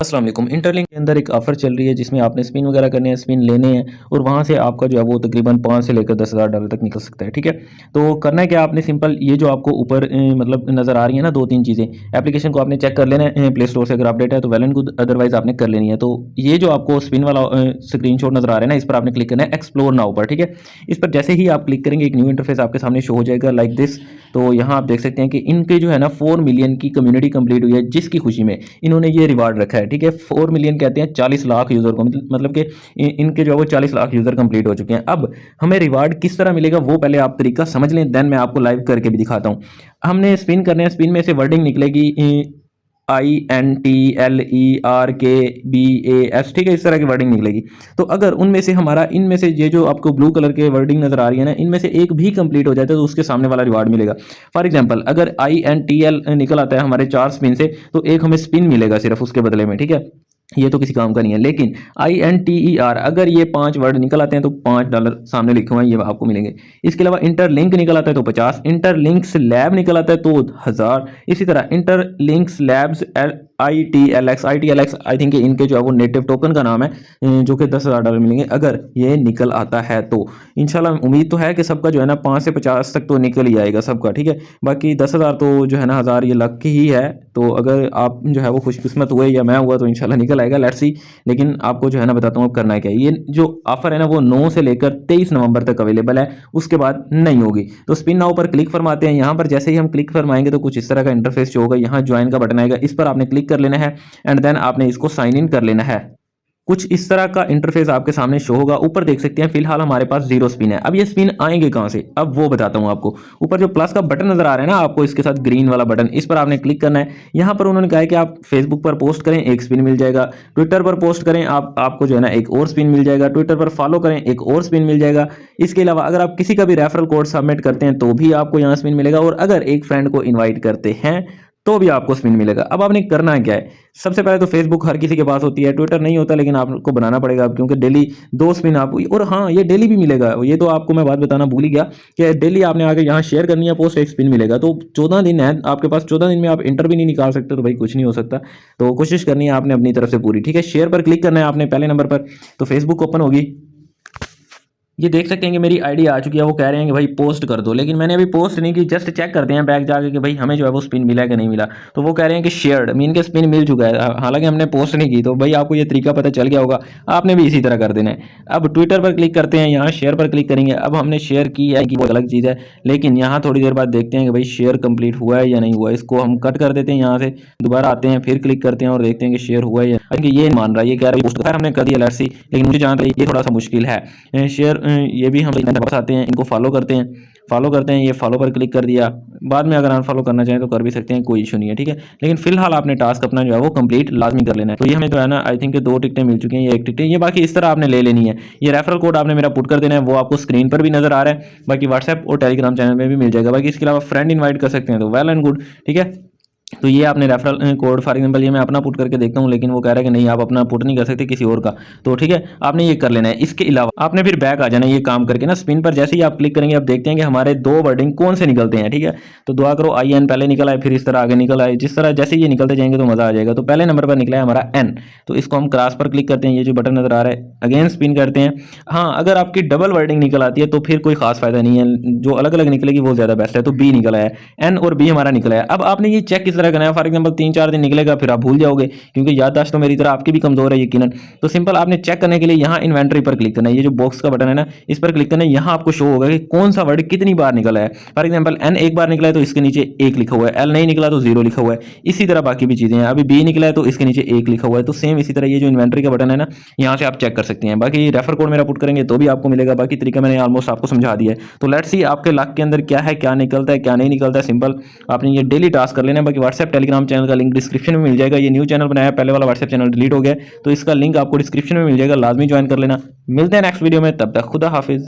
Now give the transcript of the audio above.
अस्सलाम वालेकुम। इंटरलिंक के अंदर एक ऑफ़र चल रही है जिसमें आपने स्पिन वगैरह करने हैं, स्पिन लेने हैं और वहाँ से आपका जो है वो तकरीबन 5 से लेकर $10,000 तक निकल सकता है, ठीक है। तो करना है क्या, आपने सिंपल ये जो आपको ऊपर मतलब नज़र आ रही है ना 2-3 चीज़ें, एप्लीकेशन को आपने चेक कर लेना है प्ले स्टोर से, अगर अपडेट है तो वेल एंड गुड, अदरवाइज़ आपने कर लेनी है। तो ये जो आपको स्पिन वाला स्क्रीनशॉट नज़र आ रहा है ना, इस पर आपने क्लिक करना है एक्सप्लोर नाउ पर, ठीक है। इस पर जैसे ही आप क्लिक करेंगे एक न्यू इंटरफेस आपके सामने शो हो जाएगा लाइक दिस। तो यहाँ आप देख सकते हैं कि इनके जो है ना 4 मिलियन की कम्युनिटी कंप्लीट हुई है, जिसकी खुशी में इन्होंने ये रिवार्ड रखा है, ठीक है। 4 मिलियन कहते हैं 40 लाख यूज़र को, मतलब कि इनके जो है वो 40 लाख यूज़र कंप्लीट हो चुके हैं। अब हमें रिवार्ड किस तरह मिलेगा वो पहले आप तरीका समझ लें, देन मैं आपको लाइव करके भी दिखाता हूँ। हमने स्पिन करने हैं, स्पिन में से वर्डिंग निकलेगी INTLERKBAS, ठीक है, इस तरह की वर्डिंग निकलेगी। तो अगर उनमें से हमारा इनमें से ये जो आपको ब्लू कलर के वर्डिंग नज़र आ रही है ना, इनमें से एक भी कंप्लीट हो जाता है तो उसके सामने वाला रिवार्ड मिलेगा। फॉर एग्जांपल अगर INTL निकल आता है हमारे 4 स्पिन से, तो एक हमें स्पिन मिलेगा सिर्फ उसके बदले में, ठीक है। ये तो किसी काम का नहीं है। लेकिन INTER अगर ये 5 वर्ड निकल आते हैं तो $5 सामने लिखे हुए हैं, ये आपको मिलेंगे। इसके अलावा इंटरलिंक निकल आता है तो 50, इंटरलिंक्स लैब निकल आता है तो 1000। इसी तरह इंटरलिंक्स लैब्स ITLX आई थिंक इनके जो है वो नेटिव टोकन का नाम है, जो कि $10,000 मिलेंगे अगर ये निकल आता है। तो इंशाल्लाह उम्मीद तो है कि सबका जो है ना 5 से 50 तक तो निकल ही आएगा सबका, ठीक है। बाकी 10,000 तो जो है ना 1000 ये लक ही है। तो अगर आप जो है वो खुशकिस्मत हुए या मैं हुआ तो इंशाल्लाह निकल आएगा, लेट्स सी। लेकिन आपको जो है ना बताता हूँ अब करना है क्या। ये जो ऑफर है ना वो 9 से लेकर 23 नवंबर तक अवेलेबल है, उसके बाद नहीं होगी। तो स्पिन नाउ पर क्लिक फरमाते हैं। यहाँ पर जैसे ही हम क्लिक फरमाएंगे तो कुछ इस तरह का इंटरफेस शो होगा। यहाँ ज्वाइन का बटन आएगा, इस पर आपने क्लिक कर लेना है एंड देन आपने इसको साइन इन कर लेना है। कुछ इस तरह का इंटरफेस आपके सामने शो होगा। ऊपर देख सकते हैं फिलहाल हमारे पास 0 स्पिन है। अब ये स्पिन आएंगे कहां से, अब वो बताता हूं आपको। ऊपर जो प्लस का बटन नजर आ रहा है ना आपको, इसके साथ ग्रीन वाला बटन, इस पर आपने क्लिक करना है। यहां पर उन्होंने कहा है कि आप फेसबुक पर पोस्ट करें, एक स्पिन मिल जाएगा। ट्विटर पर पोस्ट करें, आपको जो है ना एक और स्पिन मिल जाएगा। ट्विटर पर फॉलो करें, एक और स्पिन मिल जाएगा। इसके अलावा अगर आप किसी का भी रेफरल कोड सबमिट करते हैं तो भी आपको यहाँ स्पिन मिलेगा, और अगर एक फ्रेंड को इन्वाइट करते हैं तो भी आपको स्पिन मिलेगा। अब आपने करना क्या है, सबसे पहले तो फेसबुक हर किसी के पास होती है, ट्विटर नहीं होता, लेकिन आपको बनाना पड़ेगा अब, क्योंकि डेली 2 स्पिन आप, और हाँ ये डेली भी मिलेगा। ये तो आपको मैं बात बताना भूल ही गया कि डेली आपने आगे यहाँ शेयर करनी है पोस्ट, एक स्पिन मिलेगा। तो 14 दिन है आपके पास, 14 दिन में आप इंटर भी नहीं निकाल सकते, तो भाई कुछ नहीं हो सकता। तो कोशिश करनी है आपने अपनी तरफ से पूरी, ठीक है। शेयर पर क्लिक करना है आपने पहले नंबर पर, तो फेसबुक ओपन होगी। ये देख सकते हैं कि मेरी आईडी आ चुकी है। वो कह रहे हैं कि भाई पोस्ट कर दो, लेकिन मैंने अभी पोस्ट नहीं की, जस्ट चेक करते हैं बैक जाके कि भाई हमें जो है वो स्पिन मिला है कि नहीं मिला। तो वो कह रहे हैं कि शेयर्ड मीन के स्पिन मिल चुका है, हालांकि हमने पोस्ट नहीं की। तो भाई आपको ये तरीका पता चल गया होगा, आपने भी इसी तरह कर देना है। अब ट्विटर पर क्लिक करते हैं, यहाँ शेयर पर क्लिक करेंगे। अब हमने शेयर की है कि वो अलग चीज़ है, लेकिन यहाँ थोड़ी देर बाद देखते हैं कि भाई शेयर कंप्लीट हुआ है या नहीं हुआ। इसको हम कट कर देते हैं, यहाँ से दोबारा आते हैं, फिर क्लिक करते हैं और देखते हैं कि शेयर हुआ है या नहीं। ये मान रहा है, ये कह रहा है पोस्ट, हमने कर दिया, लेट्स सी। लेकिन मुझे जहाँ तक ये थोड़ा सा मुश्किल है शेयर, ये भी हम वापस आते हैं, इनको फॉलो करते हैं, ये फॉलो पर क्लिक कर दिया। बाद में अगर अनफॉलो करना चाहें तो कर भी सकते हैं, कोई इशू नहीं है, ठीक है। लेकिन फिलहाल आपने टास्क अपना जो है वो कंप्लीट लाजमी कर लेना है। तो ये हमें जो है ना आई थिंक 2 टिकटें मिल चुकी हैं, ये 1 टिकटें, ये बाकी इस तरह आपने ले लेनी है। ये रेफरल कोड आपने मेरा पुट कर देना है, वो आपको स्क्रीन पर भी नजर आ रहा है, बाकी व्हाट्सएप और टेलीग्राम चैनल में भी मिल जाएगा। बाकी इसके अलावा फ्रेंड इन्वाइट कर सकते हैं, तो वेल एंड गुड, ठीक है। तो ये आपने रेफरल कोड, फॉर एग्जांपल ये मैं अपना पुट करके देखता हूँ, लेकिन वो कह रहा है कि नहीं आप अपना पुट नहीं कर सकते, किसी और का। तो ठीक है, आपने ये कर लेना है। इसके अलावा आपने फिर बैक आ जाना है, ये काम करके ना स्पिन पर जैसे ही आप क्लिक करेंगे, आप देखते हैं कि हमारे 2 वर्डिंग कौन से निकलते हैं, ठीक है। तो दुआ करो IN पहले निकल आए, फिर इस तरह आगे निकल आए, जिस तरह जैसे ये निकलते जाएंगे तो मजा आ जाएगा। तो पहले नंबर पर निकला है हमारा N, तो इसको हम क्रॉस पर क्लिक करते हैं, ये जो बटन नजर आ रहा है, अगेन स्पिन करते हैं। हाँ, अगर आपकी डबल वर्डिंग निकल आती है तो फिर कोई खास फायदा नहीं है, जो अलग अलग निकलेगी वो ज्यादा बेस्ट है। तो B निकला है, N और B हमारा निकला है। अब आपने ये चेक किस तरह करना है, फॉर एग्जाम्पल 3-4 दिन निकलेगा, फिर आप भूल जाओगे, क्योंकि याददाश्त तो मेरी तरह आपकी भी कमजोर है यकीनन। तो सिंपल आपने चेक करने के लिए यहाँ इन्वेंटरी पर क्लिक करना है, ये जो बॉक्स का बटन है ना, इस पर क्लिक करना है। यहाँ आपको शो होगा कि कौन सा वर्ड कितनी बार निकला है। फॉर एग्जाम्पल N एक बार निकला है तो इसके नीचे 1 लिखा हुआ है, L नहीं निकला तो 0 लिखा हुआ है। इसी तरह बाकी भी चीजें हैं। अभी B निकला है तो इसके नीचे 1 लिखा हुआ है। तो सेम इसी तरह ये जो इन्वेंटरी का बटन है ना, यहाँ से आप चेक कर सकते हैं। बाकी रेफर कोड मेरा पुट करेंगे तो भी आपको मिलेगा। बाकी तरीका मैंने ऑलमोस्ट आपको समझा दिया है। तो लेट्स सी आपके लक के अंदर क्या है, क्या निकलता है, क्या नहीं निकलता है। सिंपल आपने ये डेली टास्क कर लेना है। बाकी व्हाट्सएप टेलीग्राम चैनल का लिंक डिस्क्रिप्शन में मिल जाएगा। ये न्यू चैनल बनाया, पहले वाला व्हाट्सएप चैनल डिलीट हो गया, तो इसका लिंक आपको डिस्क्रिप्शन में मिल जाएगा, लाजमी ज्वाइन कर लेना। मिलते हैं नेक्स्ट वीडियो में, तब तक खुदा हाफिज।